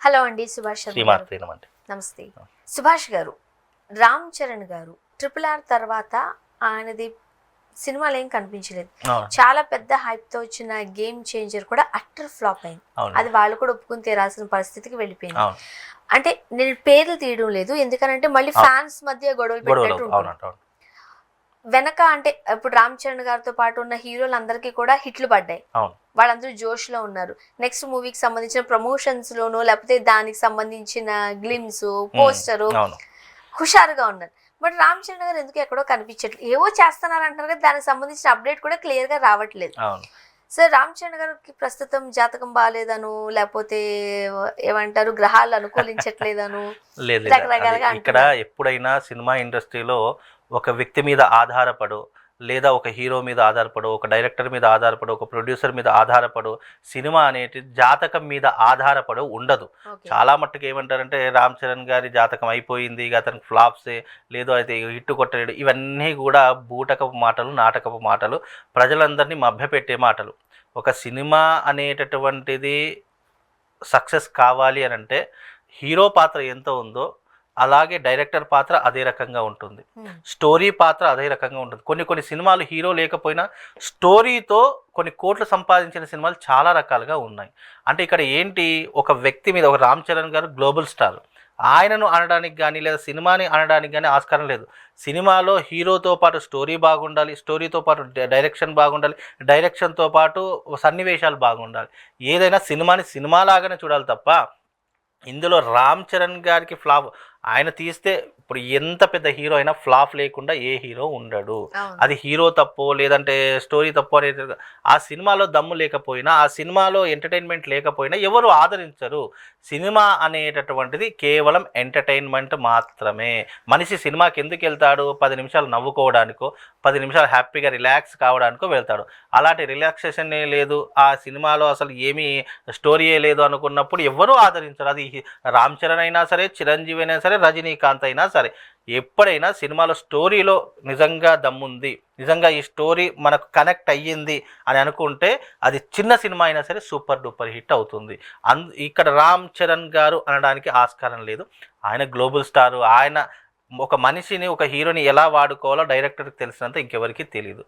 Hello అండి, సుభాష్ గారు. నమస్తే. సుభాష్ గారు, రామ్ చరణ్ గారు RRR తర్వాత ఆయనది సినిమాలు ఏం కనిపించలేదు. చాలా పెద్ద హైప్ తో వచ్చిన గేమ్ చేంజర్ కూడా అట్టర్ ఫ్లాప్ అయింది. అది వాళ్ళు కూడా ఒప్పుకుని తీరాల్సిన పరిస్థితికి వెళ్ళిపోయింది. అంటే నేను పేర్లు తీయడం లేదు, ఎందుకనంటే మళ్ళీ ఫ్యాన్స్ మధ్య గొడవలు పెట్టినట్టు వెనక. అంటే ఇప్పుడు రామ్ చరణ్ గారితో పాటు ఉన్న హీరోలు అందరికీ కూడా హిట్లు పడ్డాయి, వాళ్ళందరూ జోష్ లో ఉన్నారు. నెక్స్ట్ మూవీకి సంబంధించిన ప్రమోషన్స్ లోనో లేకపోతే దానికి సంబంధించిన గ్లిమ్స్ పోస్టరు హుషారుగా ఉన్నారు. బట్ రామ్ చరణ్ గారు ఎందుకు ఎక్కడో కనిపించట్లేదు. ఏవో చేస్తున్నారు అంటారు కదా, దానికి సంబంధించిన అప్డేట్ కూడా క్లియర్ గా రావట్లేదు. సార్, రామ్ చరణ్ గారికి ప్రస్తుతం జాతకం బాగాలేదను, లేకపోతే ఏమంటారు గ్రహాలు అనుకూలించట్లేదను రకరకాలుగా. ఇక్కడ ఎప్పుడైనా సినిమా ఇండస్ట్రీలో ఒక వ్యక్తి మీద ఆధారపడు, లేదా ఒక హీరో మీద ఆధారపడు, ఒక డైరెక్టర్ మీద ఆధారపడు, ఒక ప్రొడ్యూసర్ మీద ఆధారపడు, సినిమా అనేది జాతకం మీద ఆధారపడు ఉండదు. చాలా మట్టుకు ఏమంటారంటే రామ్ చరణ్ గారి జాతకం అయిపోయింది, ఇక అతనికి ఫ్లాప్సే, లేదు అయితే హిట్టు కొట్టలేడు, ఇవన్నీ కూడా బూటకపు మాటలు, నాటకపు మాటలు, ప్రజలందరినీ మభ్యపెట్టే మాటలు. ఒక సినిమా అనేటటువంటిది సక్సెస్ కావాలి అని అంటే హీరో పాత్ర ఎంత ఉందో అలాగే డైరెక్టర్ పాత్ర అదే రకంగా ఉంటుంది, స్టోరీ పాత్ర అదే రకంగా ఉంటుంది. కొన్ని సినిమాలు హీరో లేకపోయినా స్టోరీతో కొన్ని కోట్లు సంపాదించిన సినిమాలు చాలా రకాలుగా ఉన్నాయి. అంటే ఇక్కడ ఏంటి, ఒక వ్యక్తి మీద, ఒక రామ్ చరణ్ గారు గ్లోబల్ స్టార్, ఆయనను అనడానికి కానీ లేదా సినిమాని అనడానికి కానీ ఆస్కారం లేదు. సినిమాలో హీరోతో పాటు స్టోరీ బాగుండాలి, స్టోరీతో పాటు డైరెక్షన్ బాగుండాలి, డైరెక్షన్తో పాటు సన్నివేశాలు బాగుండాలి. ఏదైనా సినిమాని సినిమాలాగానే చూడాలి తప్ప ఇందులో రామ్ చరణ్ గారికి ఫ్లాప్ ఆయన తీస్తే ఇప్పుడు ఎంత పెద్ద హీరో అయినా ఫ్లాప్ లేకుండా ఏ హీరో ఉండడు. అది హీరో తప్పో లేదంటే స్టోరీ తప్పో అనేది, ఆ సినిమాలో దమ్ము లేకపోయినా, ఆ సినిమాలో ఎంటర్టైన్మెంట్ లేకపోయినా ఎవరు ఆదరించరు. సినిమా అనేటటువంటిది కేవలం ఎంటర్టైన్మెంట్ మాత్రమే. మనిషి సినిమాకి ఎందుకు వెళ్తాడు? 10 నిమిషాలు నవ్వుకోవడానికో, 10 నిమిషాలు హ్యాపీగా రిలాక్స్ కావడానికో వెళ్తాడు. అలాంటి రిలాక్సేషన్ లేదు, ఆ సినిమాలో అసలు ఏమీ స్టోరీయే లేదు అనుకున్నప్పుడు ఎవరూ ఆదరించరు. అది రామ్ చరణ్ అయినా సరే, చిరంజీవి అయినా సరే, రజనీకాంత్ అయినా సరే, ఎప్పుడైనా సినిమాలో స్టోరీలో నిజంగా దమ్ముంది, నిజంగా ఈ స్టోరీ మనకు కనెక్ట్ అయ్యింది అని అనుకుంటే అది చిన్న సినిమా అయినా సరే సూపర్ డూపర్ హిట్ అవుతుంది. ఇక్కడ రామ్ చరణ్ గారు అనడానికి ఆస్కారం లేదు. ఆయన గ్లోబల్ స్టారు. ఆయన ఒక మనిషిని, ఒక హీరోని ఎలా వాడుకోవాలో డైరెక్టర్కి తెలిసినంత ఇంకెవరికి తెలియదు.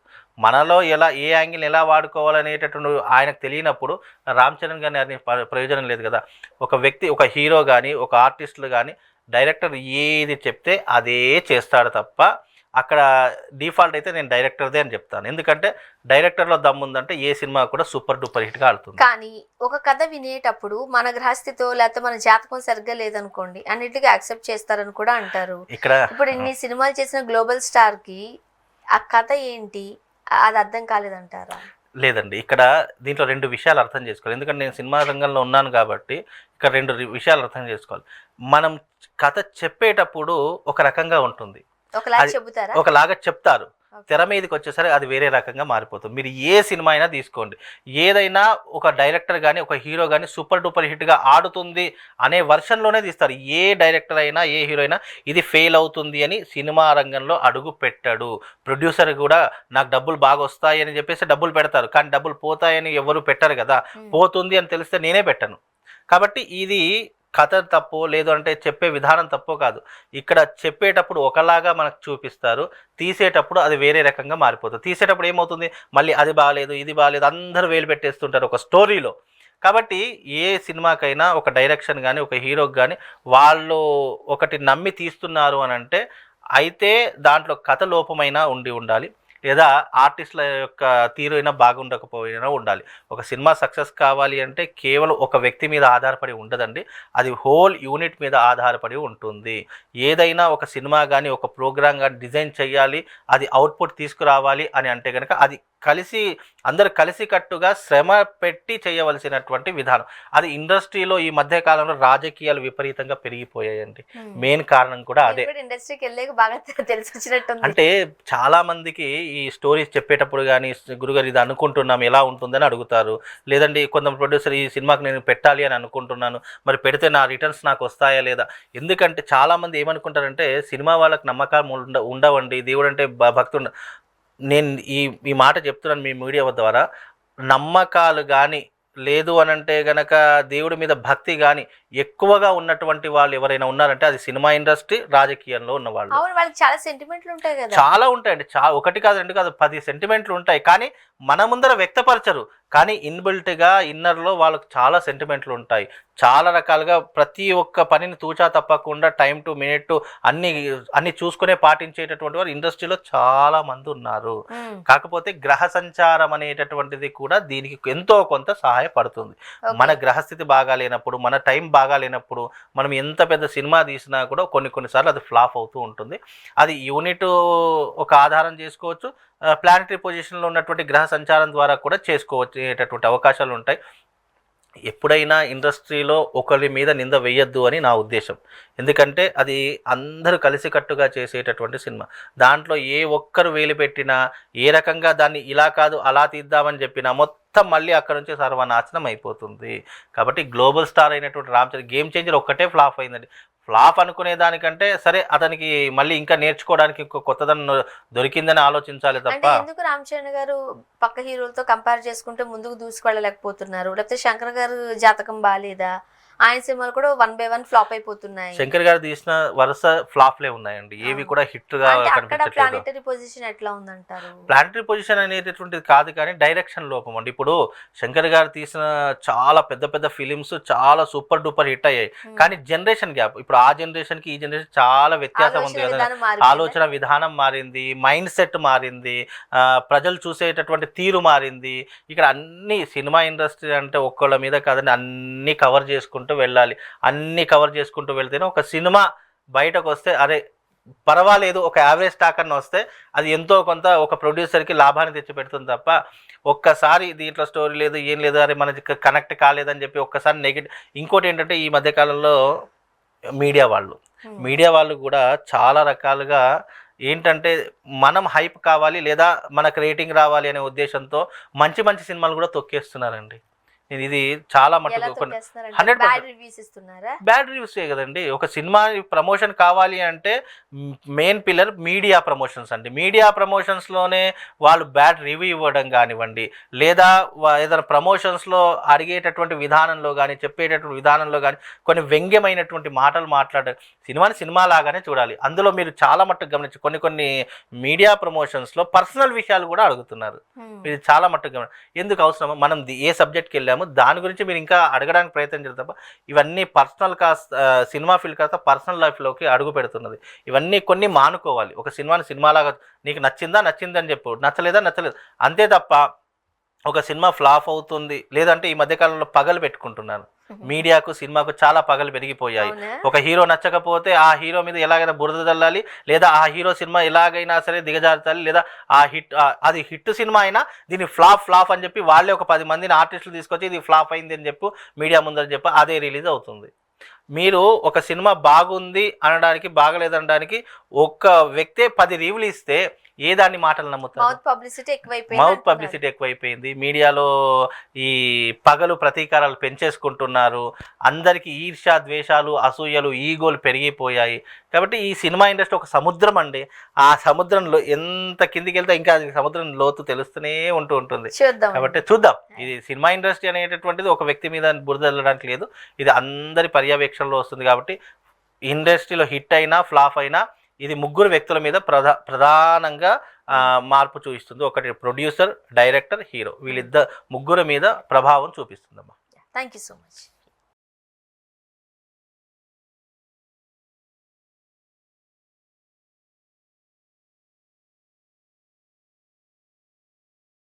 మనలో ఏ యాంగిల్ని ఎలా వాడుకోవాలనేటటువంటి ఆయనకు తెలియనప్పుడు రామ్ చరణ్ గారిని ప్రయోజనం లేదు కదా. ఒక వ్యక్తి, ఒక హీరో కానీ, ఒక ఆర్టిస్టులు కానీ, డైరెక్టర్ ఏది చెప్తే అదే చేస్తాడు తప్ప అక్కడ డిఫాల్ట్ అయితే నేను డైరెక్టర్దే అని చెప్తాను. ఎందుకంటే డైరెక్టర్లో దమ్ముందంటే ఏ సినిమా కూడా సూపర్ డూపర్ హిట్గా ఆడుతుంది. కానీ ఒక కథ వినేటప్పుడు మన గ్రహస్థితో లేకపోతే మన జాతకం సరిగ్గా లేదనుకోండి, అన్నిటికీ యాక్సెప్ట్ చేస్తారని కూడా అంటారు. ఇప్పుడు ఇన్ని సినిమాలు చేసిన గ్లోబల్ స్టార్ కి ఆ కథ ఏంటి అది అర్థం కాలేదంటారా? లేదండి, ఇక్కడ దీంట్లో 2 విషయాలు అర్థం చేసుకోవాలి. ఎందుకంటే నేను సినిమా రంగంలో ఉన్నాను కాబట్టి ఇక్కడ 2 విషయాలు అర్థం చేసుకోవాలి. మనం కథ చెప్పేటప్పుడు ఒక రకంగా ఉంటుంది, ఒకలాగా చెప్తారు, తెర మీదకి వచ్చేసరికి అది వేరే రకంగా మారిపోతుంది. మీరు ఏ సినిమా అయినా తీసుకోండి, ఏదైనా ఒక డైరెక్టర్ కానీ, ఒక హీరో కానీ సూపర్ డూపర్ హిట్గా ఆడుతుంది అనే వర్షన్లోనే తీస్తారు. ఏ డైరెక్టర్ అయినా, ఏ హీరో అయినా ఇది ఫెయిల్ అవుతుంది అని సినిమా రంగంలో అడుగు పెట్టాడు. ప్రొడ్యూసర్ కూడా నాకు డబ్బులు బాగా వస్తాయి అని చెప్పేసి డబ్బులు పెడతారు, కానీ డబ్బులు పోతాయని ఎవరు పెట్టరు కదా. పోతుంది అని తెలిస్తే నేనే పెట్టను. కాబట్టి ఇది కథ తప్పో లేదు అంటే చెప్పే విధానం తప్పో కాదు. ఇక్కడ చెప్పేటప్పుడు ఒకలాగా మనకు చూపిస్తారు, తీసేటప్పుడు అది వేరే రకంగా మారిపోతుంది. తీసేటప్పుడు ఏమవుతుంది, మళ్ళీ అది బాగాలేదు, ఇది బాగాలేదు, అందరూ వేలు పెట్టేస్తుంటారు ఒక స్టోరీలో. కాబట్టి ఏ సినిమాకైనా ఒక డైరెక్షన్ కానీ, ఒక హీరోకి కానీ వాళ్ళు ఒకటి నమ్మి తీస్తున్నారు అని అంటే అయితే దాంట్లో కథ లోపమైనా ఉండాలి, లేదా ఆర్టిస్టుల యొక్క తీరు అయినా బాగుండకపోయినా ఉండాలి. ఒక సినిమా సక్సెస్ కావాలి అంటే కేవలం ఒక వ్యక్తి మీద ఆధారపడి ఉండదండి, అది హోల్ యూనిట్ మీద ఆధారపడి ఉంటుంది. ఏదైనా ఒక సినిమా కానీ, ఒక ప్రోగ్రామ్ కానీ డిజైన్ చేయాలి, అది అవుట్పుట్ తీసుకురావాలి అని అంటే కనుక అది అందరు కలిసికట్టుగా శ్రమ పెట్టి చేయవలసినటువంటి విధానం. అది ఇండస్ట్రీలో ఈ మధ్య కాలంలో రాజకీయాలు విపరీతంగా పెరిగిపోయాయండి. మెయిన్ కారణం కూడా అదే. అంటే చాలా మందికి ఈ స్టోరీస్ చెప్పేటప్పుడు కానీ, గురుగారు ఇది అనుకుంటున్నాం ఎలా ఉంటుందని అడుగుతారు. లేదండి కొంత ప్రొడ్యూసర్ ఈ సినిమాకి నేను పెట్టాలి అని అనుకుంటున్నాను, మరి పెడితే నా రిటర్న్స్ నాకు వస్తాయా లేదా. ఎందుకంటే చాలామంది ఏమనుకుంటారంటే సినిమా వాళ్ళకి నమ్మకాలు ఉండవండి, దేవుడు అంటే భక్తి నేను ఈ మాట చెప్తున్నాను మీ మీడియా ద్వారా. నమ్మకాలు కానీ లేదు అనంటే గనక దేవుడి మీద భక్తి కానీ ఎక్కువగా ఉన్నటువంటి వాళ్ళు ఎవరైనా ఉన్నారంటే అది సినిమా ఇండస్ట్రీ, రాజకీయంలో ఉన్న వాళ్ళు. అవును, వాళ్ళకి చాలా సెంటిమెంట్లు ఉంటాయి కదా. చాలా ఉంటాయండి, ఒకటి కాదు, రెండు కాదు, 10 సెంటిమెంట్లు ఉంటాయి. కానీ మన ముందర వ్యక్తపరచరు, కానీ ఇన్బిల్ట్గా ఇన్నర్లో వాళ్ళకు చాలా సెంటిమెంట్లు ఉంటాయి. చాలా రకాలుగా ప్రతి ఒక్క పనిని తూచా తప్పకుండా టైం టు మినిట్ అన్ని చూసుకునే పాటించేటటువంటి వారు ఇండస్ట్రీలో చాలా మంది ఉన్నారు. కాకపోతే గ్రహ సంచారం అనేటటువంటిది కూడా దీనికి ఎంతో కొంత సహాయపడుతుంది. మన గ్రహస్థితి బాగా లేనప్పుడు, మన టైం బాగా లేనప్పుడు మనం ఎంత పెద్ద సినిమా తీసినా కూడా కొన్నిసార్లు అది ఫ్లాప్ అవుతూ ఉంటుంది. అది యూనిట్ ఒక ఆధారం చేసుకోవచ్చు, ప్లానటరీ పొజిషన్లో ఉన్నటువంటి గ్రహ సంచారం ద్వారా కూడా చేసుకోవచ్చేటటువంటి అవకాశాలు ఉంటాయి. ఎప్పుడైనా ఇండస్ట్రీలో ఒకరి మీద నింద వేయొద్దు అని నా ఉద్దేశం. ఎందుకంటే అది అందరూ కలిసికట్టుగా చేసేటటువంటి సినిమా. దాంట్లో ఏ ఒక్కరు వేలు పెట్టినా, ఏ రకంగా దాన్ని ఇలా కాదు అలా తీద్దామని చెప్పినా మొత్తం మళ్ళీ అక్కడ నుంచి సర్వనాశనం అయిపోతుంది. కాబట్టి గ్లోబల్ స్టార్ అయినటువంటి రామ్ చరణ్ గేమ్ చేంజర్ ఒక్కటే ఫ్లాప్ అయిందండి. ఫ్లాప్ అనుకునే దానికంటే సరే అతనికి మళ్ళీ ఇంకా నేర్చుకోవడానికి కొత్తదనం దొరికిందని ఆలోచించాలి తప్ప. ఎందుకు రామ్ చరణ్ గారు పక్క హీరోలతో కంపేర్ చేసుకుంటే ముందుకు దూసుకెళ్ళలేకపోతున్నారు? లేకపోతే శంకర్ గారు జాతకం బాగాలేదా? ఆయన సినిమాలు కూడా 1 by 1 ఫ్లాప్ అయిపోతున్నాయి. శంకర్ గారు తీసిన వరుస ఫ్లాప్లే ఉన్నాయండి, ఏవి కూడా హిట్ గా కనిపించట్లేదు. ప్లానటరీ పొజిషన్ ఎట్లా ఉందంటారు? ప్లానటరీ పొజిషన్ అనేటటువంటిది కాదు, కానీ డైరెక్షన్ లోపం అండి. ఇప్పుడు శంకర్ గారు తీసిన చాలా పెద్ద పెద్ద ఫిలిమ్స్ చాలా సూపర్ డూపర్ హిట్ అయ్యాయి, కానీ జనరేషన్ గ్యాప్, ఇప్పుడు ఆ జనరేషన్ కి ఈ జనరేషన్ చాలా వ్యత్యాసం ఉంది కదా. ఆలోచన విధానం మారింది, మైండ్ సెట్ మారింది, ప్రజలు చూసేటటువంటి తీరు మారింది. ఇక్కడ అన్ని సినిమా ఇండస్ట్రీ అంటే ఒక్కళ్ళ మీద కాదని అన్ని కవర్ చేసుకుంటూ వెళ్ళాలి. అన్ని కవర్ చేసుకుంటూ వెళ్తేనే ఒక సినిమా బయటకు వస్తే అరే పర్వాలేదు, ఒక యావరేజ్ స్టాక్ అన్న వస్తే అది ఎంతో కొంత ఒక ప్రొడ్యూసర్కి లాభాన్ని తెచ్చిపెడుతుంది తప్ప ఒక్కసారి దీంట్లో స్టోరీ లేదు ఏం లేదు అరే మనకి కనెక్ట్ కాలేదని చెప్పి ఒక్కసారి నెగిటివ్. ఇంకోటి ఏంటంటే ఈ మధ్యకాలంలో మీడియా వాళ్ళు కూడా చాలా రకాలుగా ఏంటంటే మనం హైప్ కావాలి లేదా మనకు రేటింగ్ రావాలి అనే ఉద్దేశంతో మంచి మంచి సినిమాలు కూడా తొక్కేస్తున్నారండి. ఇది చాలా మటుకు 100% బ్యాడ్ రివ్యూస్ కదండి. ఒక సినిమా ప్రమోషన్ కావాలి అంటే మెయిన్ పిల్లర్ మీడియా ప్రమోషన్స్ అండి. మీడియా ప్రమోషన్స్లోనే వాళ్ళు బ్యాడ్ రివ్యూ ఇవ్వడం కానివ్వండి, లేదా ఏదైనా ప్రమోషన్స్లో అడిగేటటువంటి విధానంలో కానీ చెప్పేటటువంటి విధానంలో కానీ కొన్ని వ్యంగ్యమైనటువంటి మాటలు మాట్లాడడం. సినిమాని సినిమా లాగానే చూడాలి. అందులో మీరు చాలా మట్టుకు గమనించి కొన్ని మీడియా ప్రమోషన్స్లో పర్సనల్ విషయాలు కూడా అడుగుతున్నారు. ఇది చాలా మట్టుకు ఎందుకు అవసరమో, మనం ఏ సబ్జెక్ట్కి వెళ్ళాము దాని గురించి మీరు ఇంకా అడగడానికి ప్రయత్నం చేస్తారు తప్ప ఇవన్నీ పర్సనల్ సినిమా ఫీల్డ్ కాస్త పర్సనల్ లైఫ్లోకి అడుగు పెడుతున్నది. ఇవన్నీ కొన్ని మానుకోవాలి. ఒక సినిమాని సినిమాలాగా నీకు నచ్చిందని చెప్పు, నచ్చలేదు అంతే తప్ప ఒక సినిమా ఫ్లాప్ అవుతుంది లేదంటే ఈ మధ్యకాలంలో పగలు పెట్టుకుంటున్నారు. మీడియాకు సినిమాకు చాలా పగలు పెరిగిపోయాయి. ఒక హీరో నచ్చకపోతే ఆ హీరో మీద ఎలాగైనా బురద చల్లాలి, లేదా ఆ హీరో సినిమా ఎలాగైనా సరే దిగజార్చాలి, లేదా అది హిట్ సినిమా అయినా దీన్ని ఫ్లాప్ అని చెప్పి వాళ్ళే ఒక 10 మందిని ఆర్టిస్టులు తీసుకొచ్చి ఇది ఫ్లాప్ అయింది అని చెప్పి మీడియా ముందర చెప్పి అదే రిలీజ్ అవుతుంది. మీరు ఒక సినిమా బాగుంది అనడానికి బాగలేదనడానికి ఒక్క వ్యక్తే 10 రివ్యూలు ఇస్తే ఏ దాన్ని మాటలు నమ్ముతారు? మౌత్ పబ్లిసిటీ ఎక్కువైపోయింది. మీడియాలో ఈ పగలు ప్రతీకారాలు పెంచేసుకుంటున్నారు. అందరికీ ఈర్ష్య ద్వేషాలు అసూయలు ఈగోలు పెరిగిపోయాయి. కాబట్టి ఈ సినిమా ఇండస్ట్రీ ఒక సముద్రం అండి. ఆ సముద్రంలో ఎంత కిందికి వెళ్తే ఇంకా సముద్రం లోతు తెలుస్తూనే ఉంటుంది. కాబట్టి చూద్దాం. ఇది సినిమా ఇండస్ట్రీ అనేటటువంటిది ఒక వ్యక్తి మీద బురద వెళ్ళడానికి లేదు, ఇది అందరి పర్యవేక్షణలో వస్తుంది. కాబట్టి ఇండస్ట్రీలో హిట్ అయినా ఫ్లాప్ అయినా ఇది ముగ్గురు వ్యక్తుల మీద ప్రధానంగా మార్పు చూపిస్తుంది. ఒకటి ప్రొడ్యూసర్, డైరెక్టర్, హీరో, వీళ్ళిద్దరు ముగ్గురు మీద ప్రభావం చూపిస్తుందమ్మా. Thank you so much.